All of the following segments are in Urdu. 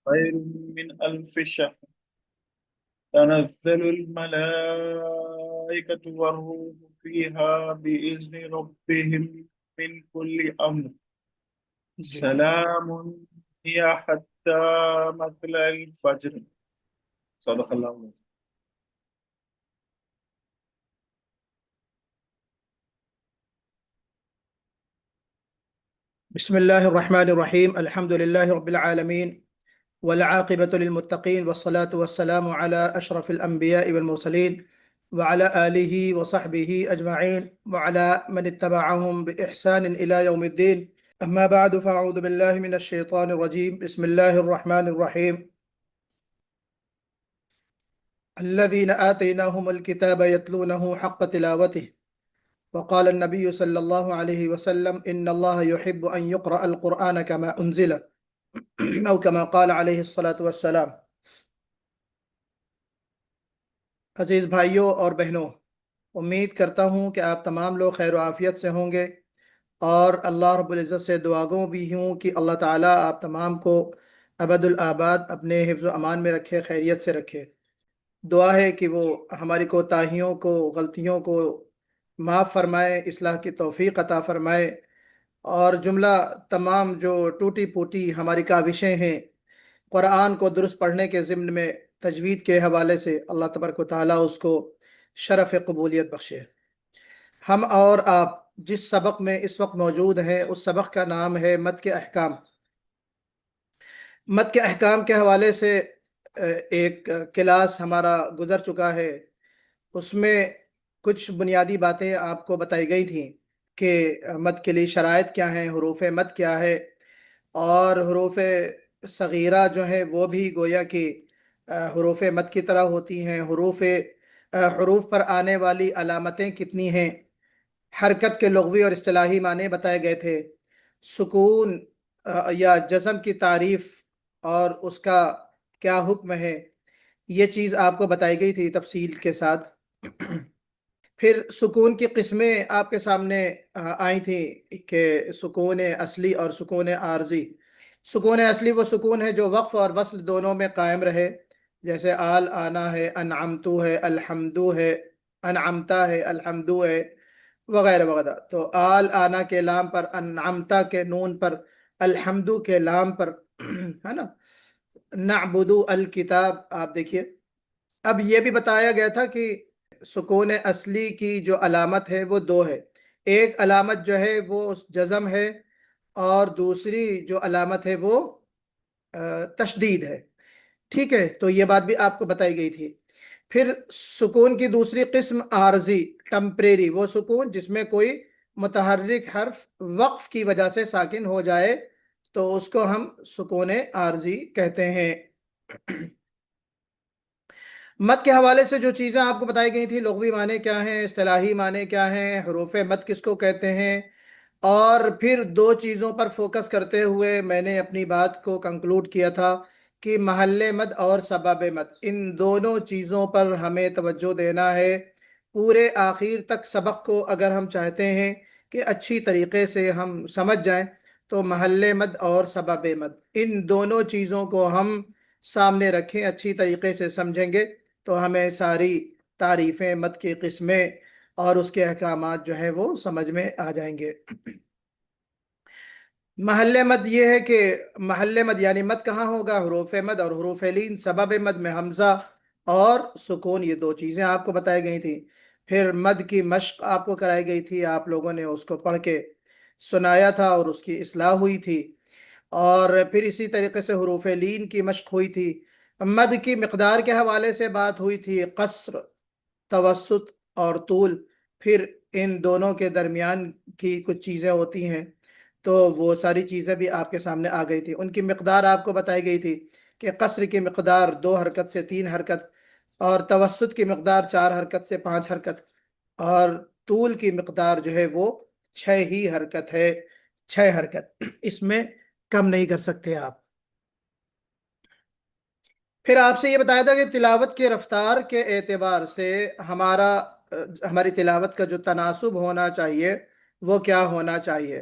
خير من ألف شهر. تنزل الملائكة والروح فيها بإذن ربهم من كل أمر. جی سلام هي حتى مطلع الفجر. صدق الله العظيم. بسم الله الرحمن الرحيم. الحمد لله رب العالمين، والعاقبة للمتقين، والصلاة والسلام على أشرف الأنبياء والمرسلين وعلى آله وصحبه أجمعين وعلى من اتبعهم بإحسان إلى يوم الدين. أما بعد، فأعوذ بالله من الشيطان الرجيم. بسم الله الرحمن الرحيم. الذين آتيناهم الكتاب يتلونه حق تلاوته، وقال النبي صلى الله عليه وسلم: إن الله يحب أن يقرأ القرآن كما أنزل او کما قال علیہ الصلاۃ والسلام۔ عزیز بھائیوں اور بہنوں، امید کرتا ہوں کہ آپ تمام لوگ خیر و عافیت سے ہوں گے، اور اللہ رب العزت سے دعا گو بھی ہوں کہ اللہ تعالیٰ آپ تمام کو ابد الآباد اپنے حفظ و امان میں رکھے، خیریت سے رکھے۔ دعا ہے کہ وہ ہماری کوتاہیوں کو، غلطیوں کو معاف فرمائے، اصلاح کی توفیق عطا فرمائے، اور جملہ تمام جو ٹوٹی پوٹی ہماری کاوشیں ہیں قرآن کو درست پڑھنے کے ضمن میں تجوید کے حوالے سے، اللہ تبارک و تعالیٰ اس کو شرف قبولیت بخشے۔ ہم اور آپ جس سبق میں اس وقت موجود ہیں، اس سبق کا نام ہے مد کے احکام۔ مد کے احکام کے حوالے سے ایک کلاس ہمارا گزر چکا ہے، اس میں کچھ بنیادی باتیں آپ کو بتائی گئی تھیں کہ مد کے لیے شرائط کیا ہیں، حروف مد کیا ہے، اور حروف صغیرہ جو ہیں وہ بھی گویا کہ حروف مد کی طرح ہوتی ہیں۔ حروف پر آنے والی علامتیں کتنی ہیں، حرکت کے لغوی اور اصطلاحی معنی بتائے گئے تھے، سکون یا جزم کی تعریف اور اس کا کیا حکم ہے، یہ چیز آپ کو بتائی گئی تھی تفصیل کے ساتھ۔ پھر سکون کی قسمیں آپ کے سامنے آئی تھیں کہ سکون اصلی اور سکون عارضی۔ سکون اصلی وہ سکون ہے جو وقف اور وصل دونوں میں قائم رہے، جیسے آل آنا ہے، انعمتو ہے، الحمدو ہے، انعمتا ہے، الحمدو ہے، وغیرہ وغیرہ۔ تو آل آنا کے لام پر، انعمتا کے نون پر، الحمدو کے لام پر، ہے نا۔ نعبدو الکتاب، آپ دیکھیے۔ اب یہ بھی بتایا گیا تھا کہ سکون اصلی کی جو علامت ہے وہ دو ہے، ایک علامت جو ہے وہ جزم ہے، اور دوسری جو علامت ہے وہ تشدید ہے۔ ٹھیک ہے، تو یہ بات بھی آپ کو بتائی گئی تھی۔ پھر سکون کی دوسری قسم عارضی، ٹمپریری، وہ سکون جس میں کوئی متحرک حرف وقف کی وجہ سے ساکن ہو جائے تو اس کو ہم سکون عارضی کہتے ہیں۔ مد کے حوالے سے جو چیزیں آپ کو بتائی گئی تھی، لغوی معنی کیا ہیں، اصطلاحی معنی کیا ہیں، حروف مد کس کو کہتے ہیں، اور پھر دو چیزوں پر فوکس کرتے ہوئے میں نے اپنی بات کو کنکلوڈ کیا تھا کہ محل مد اور سبب مد، ان دونوں چیزوں پر ہمیں توجہ دینا ہے۔ پورے آخر تک سبق کو اگر ہم چاہتے ہیں کہ اچھی طریقے سے ہم سمجھ جائیں تو محل مد اور سبب مد، ان دونوں چیزوں کو ہم سامنے رکھیں، اچھی طریقے سے سمجھیں گے تو ہمیں ساری تعریفیں مد کی قسمیں اور اس کے احکامات جو ہیں وہ سمجھ میں آ جائیں گے۔ محل مد یہ ہے کہ محل مد یعنی مد کہاں ہوگا، حروف مد اور حروف لین۔ سبب مد میں حمزہ اور سکون، یہ دو چیزیں آپ کو بتائی گئی تھیں۔ پھر مد کی مشق آپ کو کرائی گئی تھی، آپ لوگوں نے اس کو پڑھ کے سنایا تھا اور اس کی اصلاح ہوئی تھی۔ اور پھر اسی طریقے سے حروف لین کی مشق ہوئی تھی۔ مد کی مقدار کے حوالے سے بات ہوئی تھی، قصر، توسط اور طول۔ پھر ان دونوں کے درمیان کی کچھ چیزیں ہوتی ہیں، تو وہ ساری چیزیں بھی آپ کے سامنے آ گئی تھی، ان کی مقدار آپ کو بتائی گئی تھی کہ قصر کی مقدار 2 حرکت سے 3 حرکت، اور توسط کی مقدار 4 حرکت سے 5 حرکت، اور طول کی مقدار جو ہے وہ 6 ہی حرکت ہے، 6 حرکت، اس میں کم نہیں کر سکتے آپ۔ پھر آپ سے یہ بتایا تھا کہ تلاوت کی رفتار کے اعتبار سے ہماری تلاوت کا جو تناسب ہونا چاہیے وہ کیا ہونا چاہیے۔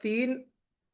3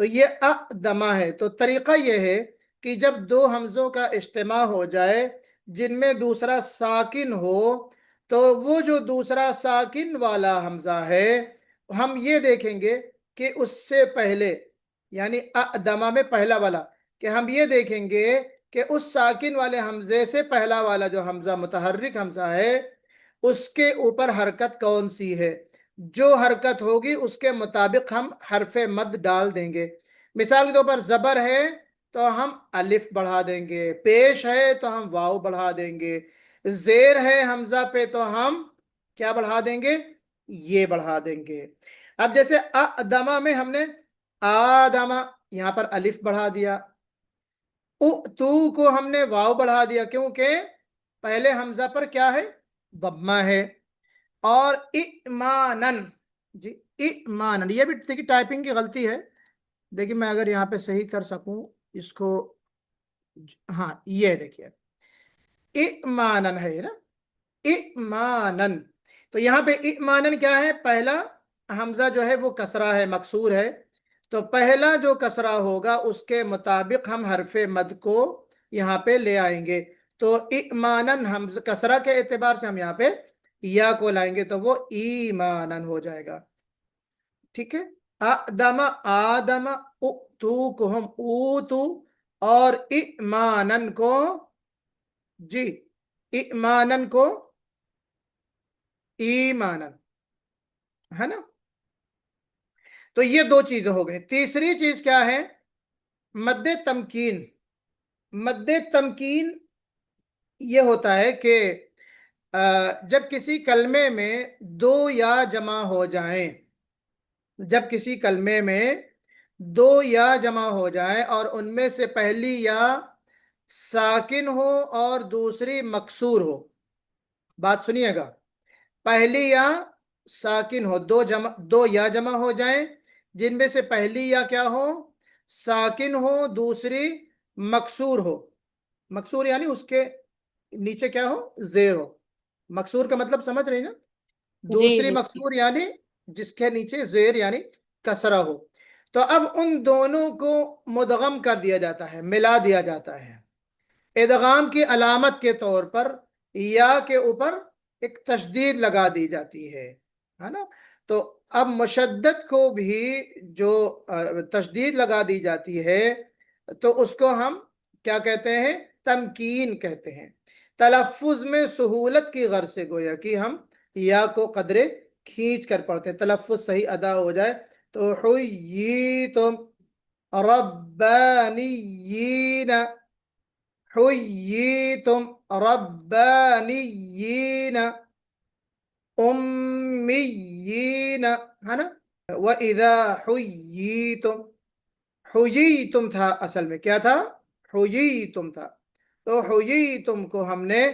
تو یہ اقدما ہے. تو طریقہ یہ ہے کہ جب دو حمزوں کا اجتماع ہو جائے جن میں دوسرا ساکن ہو تو وہ جو دوسرا ساکن والا حمزہ ہے ہم یہ دیکھیں گے کہ اس سے پہلے یعنی اقدما میں پہلا والا کہ ہم یہ دیکھیں گے کہ اس ساکن والے حمزے سے پہلا والا جو حمزہ متحرک حمزہ ہے اس کے اوپر حرکت کون سی ہے. جو حرکت ہوگی اس کے مطابق ہم حرف مد ڈال دیں گے. مثال کے طور پر زبر ہے تو ہم الف بڑھا دیں گے، پیش ہے تو ہم واو بڑھا دیں گے، زیر ہے حمزہ پہ تو ہم کیا بڑھا دیں گے؟ یہ بڑھا دیں گے. اب جیسے اقدما میں ہم نے آدما یہاں پر الف بڑھا دیا، تو کو ہم نے واو بڑھا دیا کیونکہ پہلے حمزہ پر کیا ہے؟ ضمہ ہے. اور ایمانن، جی ایمانن، یہ بھی دیکھیے ٹائپنگ کی غلطی ہے. دیکھیے میں اگر یہاں پہ صحیح کر سکوں اس کو، ہاں یہ دیکھیے ایمانن ہے نا، ایمانن. تو یہاں پہ ایمانن کیا ہے؟ پہلا حمزہ جو ہے وہ کسرہ ہے، مکسور ہے. تو پہلا جو کسرہ ہوگا اس کے مطابق ہم حرف مد کو یہاں پہ لے آئیں گے. تو ایمانن حمزہ کسرہ کے اعتبار سے ہم یہاں پہ یا کو لائیں گے تو وہ ایمانن ہو جائے گا. ٹھیک ہے. آدم آدم، تو کو ہم اوتو، اور ایمانن کو، جی ایمانن کو ایمانن، ہے نا. تو یہ دو چیزیں ہو گئی. تیسری چیز کیا ہے؟ مد تمکین. مد تمکین یہ ہوتا ہے کہ جب کسی کلمے میں دو یا جمع ہو جائیں، جب کسی کلمے میں دو یا جمع ہو جائیں اور ان میں سے پہلی یا ساکن ہو اور دوسری مکسور ہو. بات سنیے گا، پہلی یا ساکن ہو، دو یا جمع ہو جائیں جن میں سے پہلی یا کیا ہو؟ ساکن ہو، دوسری مکسور ہو. مکسور یعنی اس کے نیچے کیا ہو؟ زیر ہو. مکسور کا مطلب سمجھ رہی نا؟ جی دوسری جی مکسور یعنی جس کے نیچے زیر یعنی کسرہ ہو. تو اب ان دونوں کو مدغم کر دیا جاتا ہے، ملا دیا جاتا ہے. ادغام کی علامت کے طور پر یا کے اوپر ایک تشدید لگا دی جاتی ہے نا. تو اب مشدد کو بھی جو تشدید لگا دی جاتی ہے تو اس کو ہم کیا کہتے ہیں؟ تمکین کہتے ہیں. تلفظ میں سہولت کی غرض سے گویا کہ ہم یا کو قدرے کھینچ کر پڑھتے ہیں، تلفظ صحیح ادا ہو جائے. تو حییتم ربانیین، حییتم ربانیین، امیین، ہے نا. وَإِذَا حُيِّيتُمْ، حُيِّيتُمْ تھا اصل میں، کیا تھا؟ حُيِّيتُمْ تھا. تو حُيِّيتُمْ کو ہم نے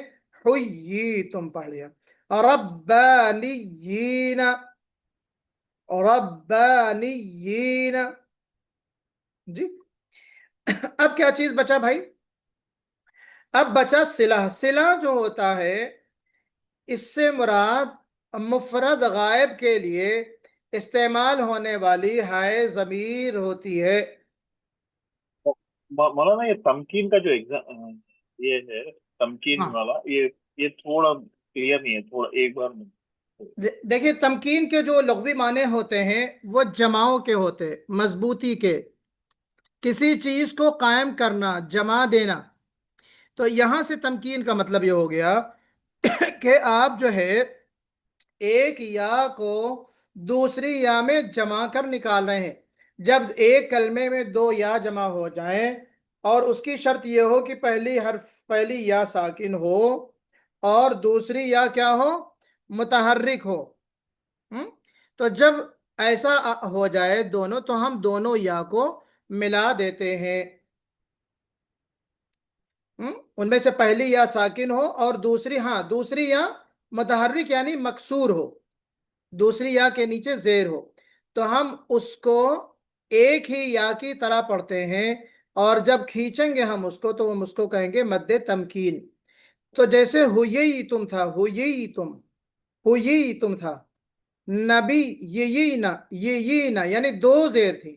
حُيِّيتُمْ پڑھ لیا. ربانیین، ربانیین. جی اب کیا چیز بچا بھائی؟ اب بچا صلہ. صلہ جو ہوتا ہے اس سے مراد مفرد غائب کے لیے استعمال ہونے والی ہائے ضمیر ہوتی ہے. مولانا یہ تمکین کا جو یہ ہے تمکین ہاں والا، یہ تھوڑا کلیئر نہیں ہے، تھوڑا ایک بار میں. دیکھیے تمکین کے جو لغوی معنی ہوتے ہیں وہ جماؤں کے ہوتے، مضبوطی کے، کسی چیز کو قائم کرنا، جما دینا. تو یہاں سے تمکین کا مطلب یہ ہو گیا کہ آپ جو ہے ایک یا کو دوسری یا میں جمع کر نکال رہے ہیں. جب ایک کلمے میں دو یا جمع ہو جائیں اور اس کی شرط یہ ہو کہ پہلی یا ساکن ہو اور دوسری یا کیا ہو؟ متحرک ہو. تو جب ایسا ہو جائے دونوں تو ہم دونوں یا کو ملا دیتے ہیں. ان میں سے پہلی یا ساکن ہو اور دوسری یا متحرک یعنی مکسور ہو، دوسری یا کے نیچے زیر ہو. تو ہم اس کو ایک ہی یا کی طرح پڑھتے ہیں اور جب کھینچیں گے ہم اس کو تو ہم اس کو کہیں گے مد تمکین. تو جیسے حُیِّیتُم تھا، حُیِّیتُم تھا. نبی، یہ یعنی دو زیر تھی.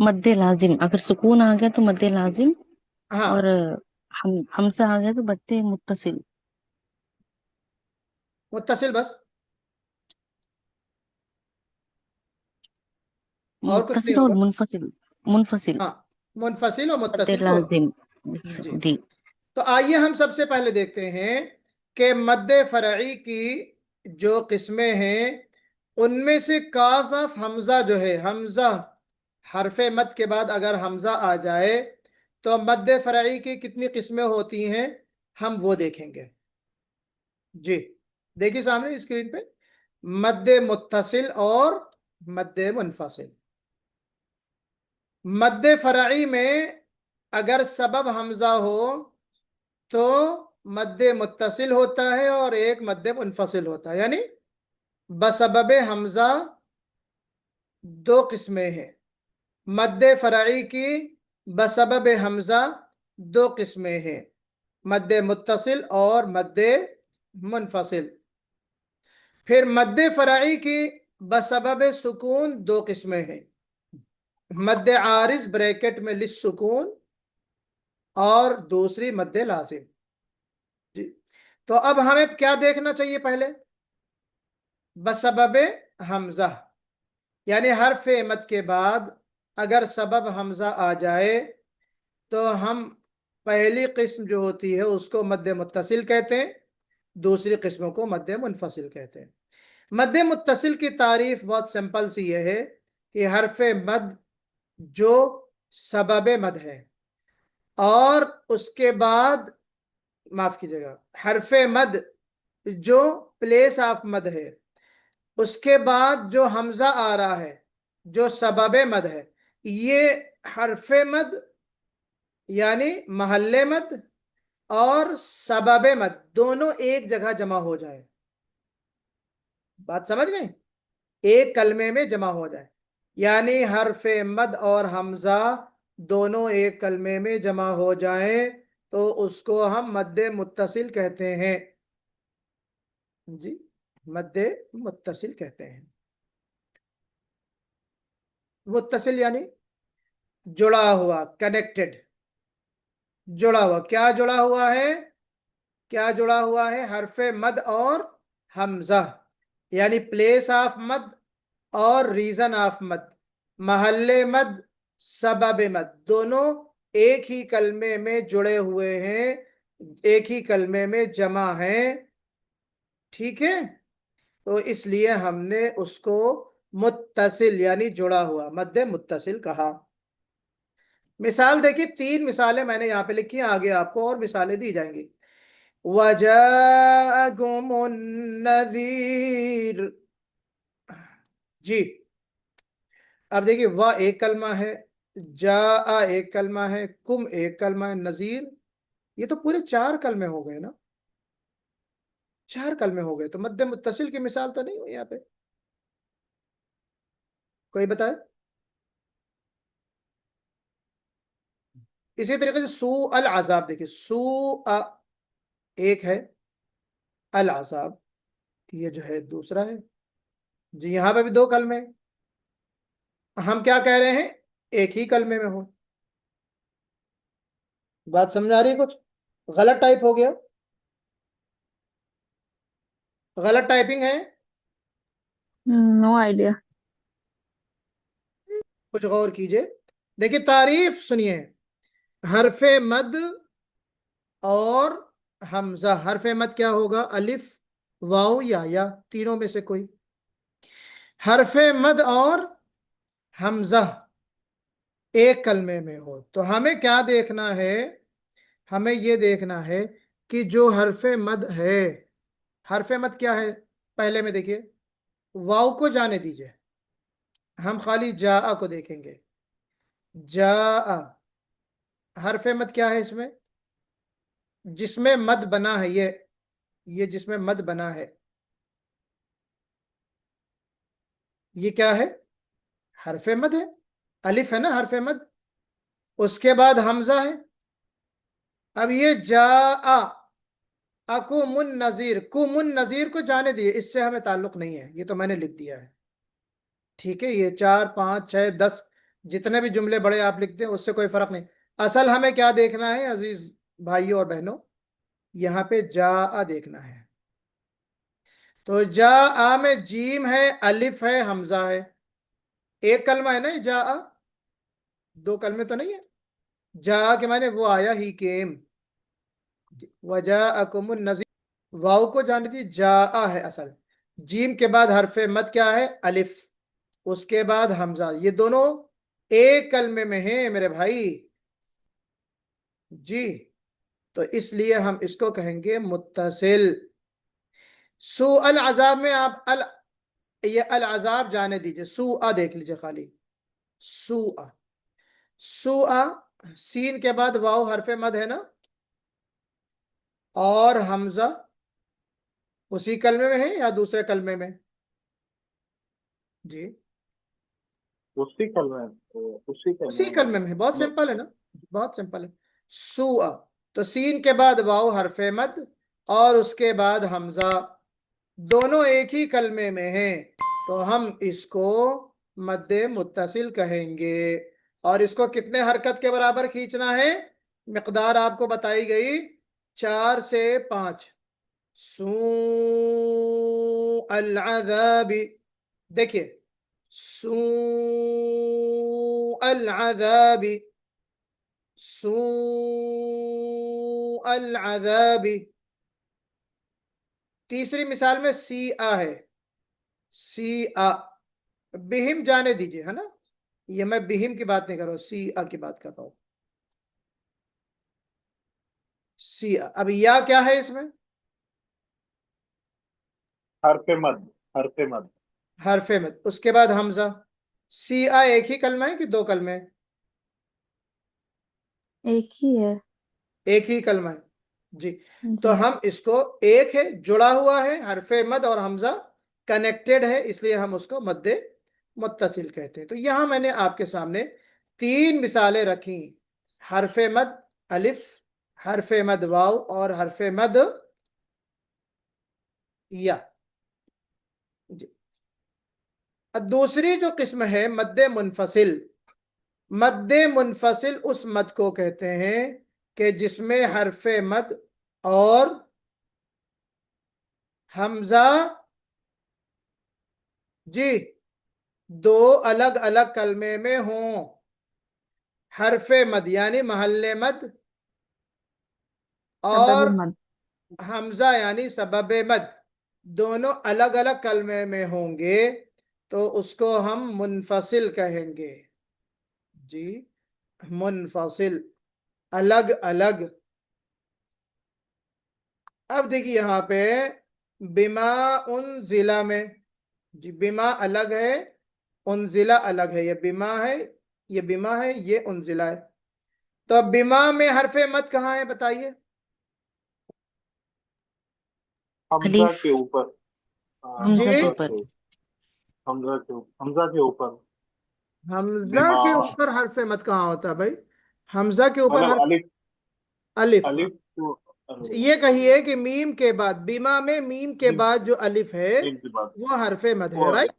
مد لازم، اگر سکون آ گیا تو مد لازم، ہاں اور ہم سے آ گیا تو مد متصل. متصل بس، اور کچھ نہیں متصل اور ہوگا. منفصل ہاں منفصل اور مد متصل دونوں. لازم. جی جی. تو آئیے ہم سب سے پہلے دیکھتے ہیں کہ مد فرعی کی جو قسمیں ہیں ان میں سے کاز آف حمزہ جو ہے، حمزہ حرف مد کے بعد اگر حمزہ آ جائے تو مد فرعی کی کتنی قسمیں ہوتی ہیں ہم وہ دیکھیں گے. جی دیکھیے سامنے اسکرین پہ مد متصل اور مد منفصل. مد فرعی میں اگر سبب حمزہ ہو تو مد متصل ہوتا ہے اور ایک مد منفصل ہوتا ہے، یعنی بسبب حمزہ دو قسمیں ہیں. مد فرعی کی بسبب حمزہ دو قسمیں ہیں، مد متصل اور مد منفصل. پھر مد فرعی کی بسبب سکون دو قسمیں ہیں، مد عارض بریکٹ میں للسکون اور دوسری مد لازم. جی تو اب ہمیں کیا دیکھنا چاہیے پہلے؟ بسبب حمزہ، یعنی حرف مد کے بعد اگر سبب حمزہ آ جائے تو ہم پہلی قسم جو ہوتی ہے اس کو مد متصل کہتے ہیں، دوسری قسموں کو مد منفصل کہتے ہیں. مد متصل کی تعریف بہت سمپل سی یہ ہے کہ حرف مد جو سبب مد ہے اور اس کے بعد معاف کیجیے گا حرف مد جو پلیس آف مد ہے، اس کے بعد جو حمزہ آ رہا ہے جو سبب مد ہے، یہ حرف مد یعنی محل مد اور سبب مد دونوں ایک جگہ جمع ہو جائے. بات سمجھ گئے؟ ایک کلمے میں جمع ہو جائے، یعنی حرف مد اور حمزہ دونوں ایک کلمے میں جمع ہو جائیں تو اس کو ہم مد متصل کہتے ہیں. جی مد متصل کہتے ہیں. متصل یعنی جڑا ہوا، کنیکٹڈ، جڑا ہوا. کیا جڑا ہوا ہے؟ کیا جڑا ہوا ہے؟ حرف مد اور حمزہ، یعنی پلیس آف مد اور ریزن آف مد، محل مد، سبب مد، دونوں ایک ہی کلمے میں جڑے ہوئے ہیں، ایک ہی کلمے میں جمع ہیں. ٹھیک ہے، تو اس لیے ہم نے اس کو متصل یعنی جڑا ہوا مد متصل کہا. مثال دیکھیے، 3 مثالیں میں نے یہاں پہ لکھی ہیں، آگے آپ کو اور مثالیں دی جائیں گی. وَجَاءَكُمُ النَّذِيرُ. جی اب دیکھیے وا ایک کلمہ ہے، جاء ایک کلمہ ہے، کم ایک کلمہ ہے، نذیر یہ تو پورے 4 کلمے ہو گئے نا، 4 کلمے ہو گئے. تو مد متصل کی مثال تو نہیں ہوئی یہاں پہ، کوئی بتائے؟ اسی طریقے سے سو العذاب، دیکھیے سو ایک ہے، العذاب یہ جو ہے دوسرا ہے. جی یہاں پہ بھی 2 کلمے، ہم کیا کہہ رہے ہیں؟ ایک ہی کلمے میں ہو. بات سمجھ آ رہی ہے؟ کچھ غلط ٹائپ ہو گیا، غلط ٹائپنگ ہے، نو آئیڈیا. کچھ غور کیجئے. دیکھیے تعریف سنیے، حرف مد اور حمزہ. حرف مد کیا ہوگا؟ الف، واو یا تینوں میں سے کوئی. حرف مد اور حمزہ ایک کلمے میں ہو تو ہمیں کیا دیکھنا ہے؟ ہمیں یہ دیکھنا ہے کہ جو حرف مد ہے، حرف مد کیا ہے؟ پہلے میں دیکھیے واو کو جانے دیجئے، ہم خالی جاء کو دیکھیں گے. جاء حرف مد کیا ہے؟ اس میں جس میں مد بنا ہے، یہ جس میں مد بنا ہے یہ کیا ہے؟ حرف مد ہے، الف ہے نا حرف مد، اس کے بعد حمزہ ہے. اب یہ جاء اکم النذیر، کم النذیر کو جانے دیے، اس سے ہمیں تعلق نہیں ہے، یہ تو میں نے لکھ دیا ہے. ٹھیک ہے، یہ 4 5 6 10 جتنے بھی جملے بڑے آپ لکھتے ہیں اس سے کوئی فرق نہیں. اصل ہمیں کیا دیکھنا ہے عزیز بھائیوں اور بہنوں؟ یہاں پہ جا دیکھنا ہے. تو جا میں جیم ہے، الف ہے، حمزہ ہے. ایک کلمہ ہے نا یہ جا، دو کلمے تو نہیں ہے. جا کے معنی وہ آیا، ہی کیم. وجاءکم النذیر، واو کو جان دی، جا ہے اصل. جیم کے بعد حرف مد کیا ہے؟ الف. اس کے بعد حمزہ. یہ دونوں ایک کلمے میں ہیں میرے بھائی جی. تو اس لیے ہم اس کو کہیں گے متصل. سو العذاب میں آپ یہ العذاب جانے دیجئے، سو دیکھ لیجئے خالی. سو سو سین کے بعد واو حرف مد ہے نا، اور حمزہ اسی کلمے میں ہے یا دوسرے کلمے میں؟ جی اسی کلمے اسی میں کلمے میں ہے. بہت سمپل ہے نا، بہت سمپل ہے. سو تو سین کے بعد واو حرف مد اور اس کے بعد حمزہ، دونوں ایک ہی کلمے میں ہیں، تو ہم اس کو مد متصل کہیں گے. اور اس کو کتنے حرکت کے برابر کھینچنا ہے؟ مقدار آپ کو بتائی گئی 4 سے 5. سو العذاب، دیکھیے سو العذاب، سو العذاب. تیسری مثال میں سی ہے، سی بہم جانے دیجئے، ہے نا. یہ میں بہم کی بات نہیں کر رہا ہوں، سی کی بات کر رہا ہوں. سی اب یا کیا ہے اس میں؟ حرف مد، حرف مد. حرف مد. اس کے بعد حمزہ. سی ایک ہی کلمہ ہے کہ دو کلمے ہیں؟ ایک ہی ہے. ایک ہی کلمہ ہے جی. تو جی ہم اس کو ایک ہے، جڑا ہوا ہے، حرف مد اور حمزہ کنیکٹڈ ہے، اس لیے ہم اس کو مد متصل کہتے ہیں. تو یہاں میں نے آپ کے سامنے 3 مثالیں رکھی: حرف مد الف، حرف مد واو اور حرف مد یا. جی. دوسری جو قسم ہے مد منفصل. مد منفصل اس مد کو کہتے ہیں کہ جس میں حرف مد اور حمزہ جی دو الگ الگ کلمے میں ہوں. حرف مد یعنی محل مد سبب اور مد. حمزہ یعنی سبب مد دونوں الگ الگ کلمے میں ہوں گے تو اس کو ہم منفصل کہیں گے. جی منفصل، الگ الگ. اب دیکھیے یہاں پہ بما انزلہ میں، جی بما الگ ہے، انزلہ الگ ہے. یہ بما ہے، یہ بما ہے، یہ انزلہ ہے. تو اب بما میں حرف مد کہاں ہے بتائیے؟ حمزہ الف. کے اوپر. حمزہ جی کے اوپر. حمزہ کے اوپر. حمزہ بما کے اوپر حرف مد کہاں ہوتا ہے بھائی؟ حمزہ کے اوپر مطلب حرف الف، الف. الف کو یہ کہیے کہ میم کے بعد، بیما میں میم کے جن بعد جو الف ہے جن کی بات وہ حرف مد ہے، وہ رائٹ.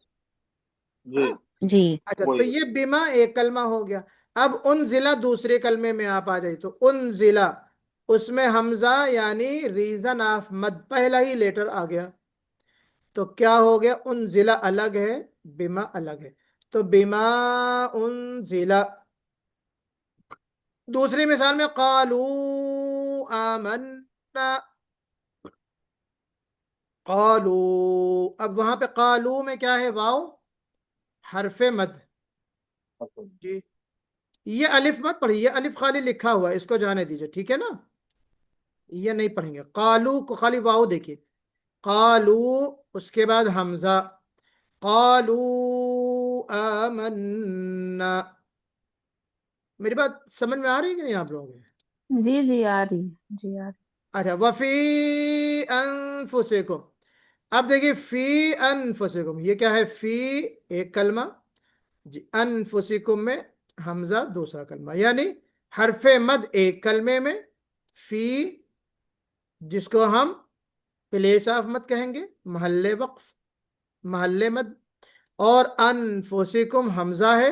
جی جی اچھا تو وہی. یہ بیما ایک کلمہ ہو گیا. اب انزلہ دوسرے کلمے میں آپ آ جائیں تو انزلہ، اس میں حمزہ یعنی ریزن آف مد پہلا ہی لیٹر آ گیا. تو کیا ہو گیا؟ انزلہ الگ ہے، بیما الگ ہے. تو بیما انزلہ. دوسری مثال میں قالو آمنا، قالو. اب وہاں پہ قالو میں کیا ہے؟ واو حرف مد. جی یہ الف مت پڑھیے، یہ الف خالی لکھا ہوا ہے، اس کو جانے دیجئے، ٹھیک ہے نا. یہ نہیں پڑھیں گے. قالو کو خالی واو دیکھیے، قالو اس کے بعد حمزہ، قالو آمنا. میری بات سمجھ میں آ رہی ہے کہ نہیں آپ لوگوں کو؟ جی جی آ رہی ہے. جی آ رہی. اچھا وفی انفسکم. اب دیکھیے فی انفسکم، یہ کیا ہے؟ فی ایک کلمہ جی، انفسکم میں حمزہ دوسرا کلمہ، یعنی حرف مد ایک کلمے میں، فی جس کو ہم پلیس آف مد کہیں گے، محل وقف، محل مد. اور انفسکم حمزہ ہے،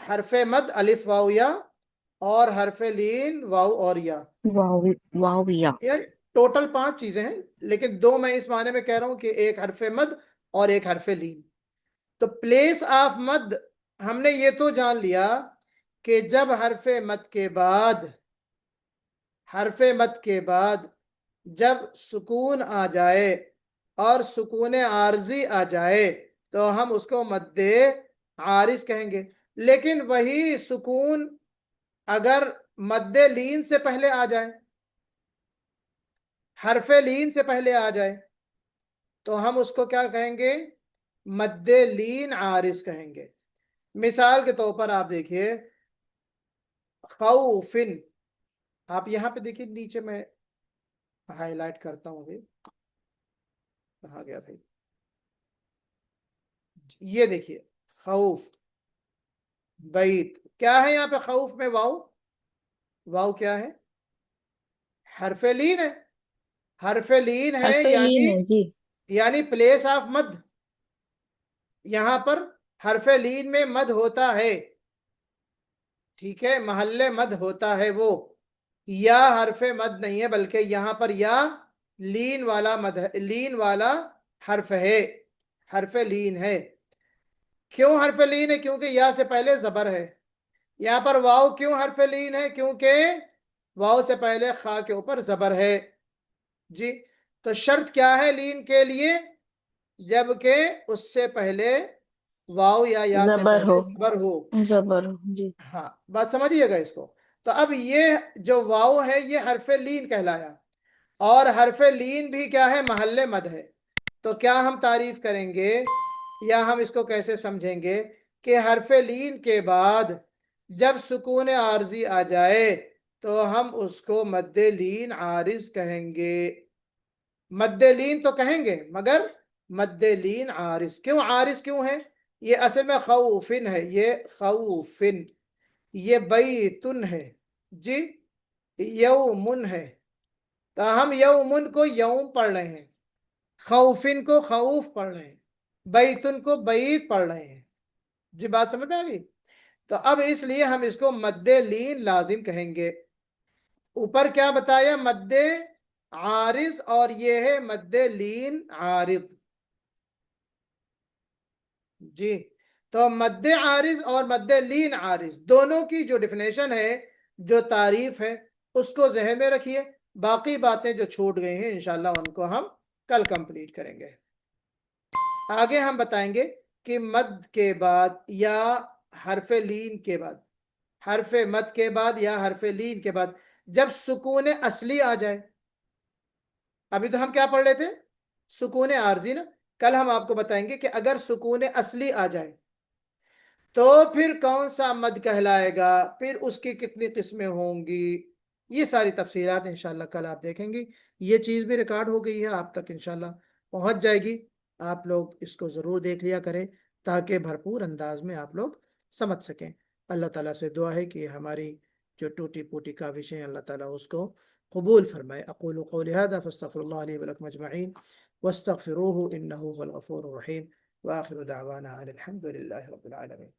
حرف مد الف واو یا اور حرف لین واو اور یا، واویہ. یار ٹوٹل 5 چیزیں ہیں، لیکن 2 میں اس معنی میں کہہ رہا ہوں کہ ایک حرف مد اور ایک حرف لین. تو پلیس آف مد ہم نے یہ تو جان لیا کہ جب حرف مد کے بعد جب سکون آ جائے اور سکون عارضی آ جائے تو ہم اس کو مد عارض کہیں گے. لیکن وہی سکون اگر مد لین سے پہلے آ جائے، حرف لین سے پہلے آ جائے، تو ہم اس کو کیا کہیں گے؟ مد لین عارض کہیں گے. مثال کے طور پر آپ دیکھیے خوفن، آپ یہاں پہ دیکھیے نیچے میں ہائی لائٹ کرتا ہوں. بھی کہاں گیا بھائی؟ یہ دیکھیے خوف بیت، کیا ہے یہاں پہ خوف میں؟ واو کیا ہے؟ حرف لین ہے. حرف لین ہے حرف لین ہے جی. یعنی پلیس آف مد، یہاں پر حرف لین میں مد ہوتا ہے. ٹھیک ہے، محل مد ہوتا ہے وہ. یا حرف مد نہیں ہے، بلکہ یہاں پر یا لین والا مد ہے، لین والا حرف ہے، حرف لین ہے. کیوں حرف لین ہے؟ کیونکہ یا سے پہلے زبر ہے. یہاں پر واو کیوں حرف لین ہے؟ کیونکہ واو سے پہلے خا کے اوپر زبر ہے. جی تو شرط کیا ہے لین کے لیے؟ جبکہ اس سے پہلے واو یا سے زبر پہلے ہو. زبر ہو. زبر ہو جی. ہاں بات سمجھیے گا اس کو. تو اب یہ جو واو ہے یہ حرف لین کہلایا، اور حرف لین بھی کیا ہے؟ محل مد ہے. تو کیا ہم تعریف کریں گے یا ہم اس کو کیسے سمجھیں گے کہ حرف لین کے بعد جب سکون عارضی آ جائے تو ہم اس کو مد لین عارض کہیں گے. مد لین تو کہیں گے مگر مد لین عارض. کیوں عارض کیوں ہے؟ یہ اصل میں خوفن ہے، یہ خوفن، یہ بیتن ہے جی، یومن ہے. تو ہم یومن کو یوم پڑھ رہے ہیں، خوفن کو خوف پڑھ رہے ہیں، بیتن کو بیت پڑھ رہے ہیں. جی بات سمجھ میں آ گئی؟ تو اب اس لیے ہم اس کو مد لین لازم کہیں گے. اوپر کیا بتایا؟ مد عارض، اور یہ ہے مد لین عارض. جی تو مد عارض اور مد لین عارض دونوں کی جو ڈیفینیشن ہے، جو تعریف ہے، اس کو ذہن میں رکھیے. باقی باتیں جو چھوٹ گئی ہیں انشاءاللہ ان کو ہم کل کمپلیٹ کریں گے. آگے ہم بتائیں گے کہ مد کے بعد یا حرف لین کے بعد، حرف مد کے بعد یا حرف لین کے بعد جب سکون اصلی آ جائے. ابھی تو ہم کیا پڑھ رہے تھے؟ سکون عارضی نا. کل ہم آپ کو بتائیں گے کہ اگر سکون اصلی آ جائے تو پھر کون سا مد کہلائے گا، پھر اس کی کتنی قسمیں ہوں گی. یہ ساری تفصیلات انشاءاللہ کل آپ دیکھیں گی. یہ چیز بھی ریکارڈ ہو گئی ہے، آپ تک انشاءاللہ پہنچ جائے گی. آپ لوگ اس کو ضرور دیکھ لیا کریں تاکہ بھرپور انداز میں آپ لوگ سمجھ سکیں. اللہ تعالیٰ سے دعا ہے کہ ہماری جو ٹوٹی پوٹی کاوشیں ہیں اللہ تعالیٰ اس کو قبول فرمائے. اقول قولی هذا فاستغفر الله لي ولكم اجمعين واستغفروه انه هو الغفور الرحيم واخر دعوانا ان الحمد لله رب العالمين.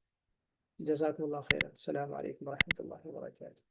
جزاكم الله خيرا. السلام عليكم ورحمة الله وبركاته.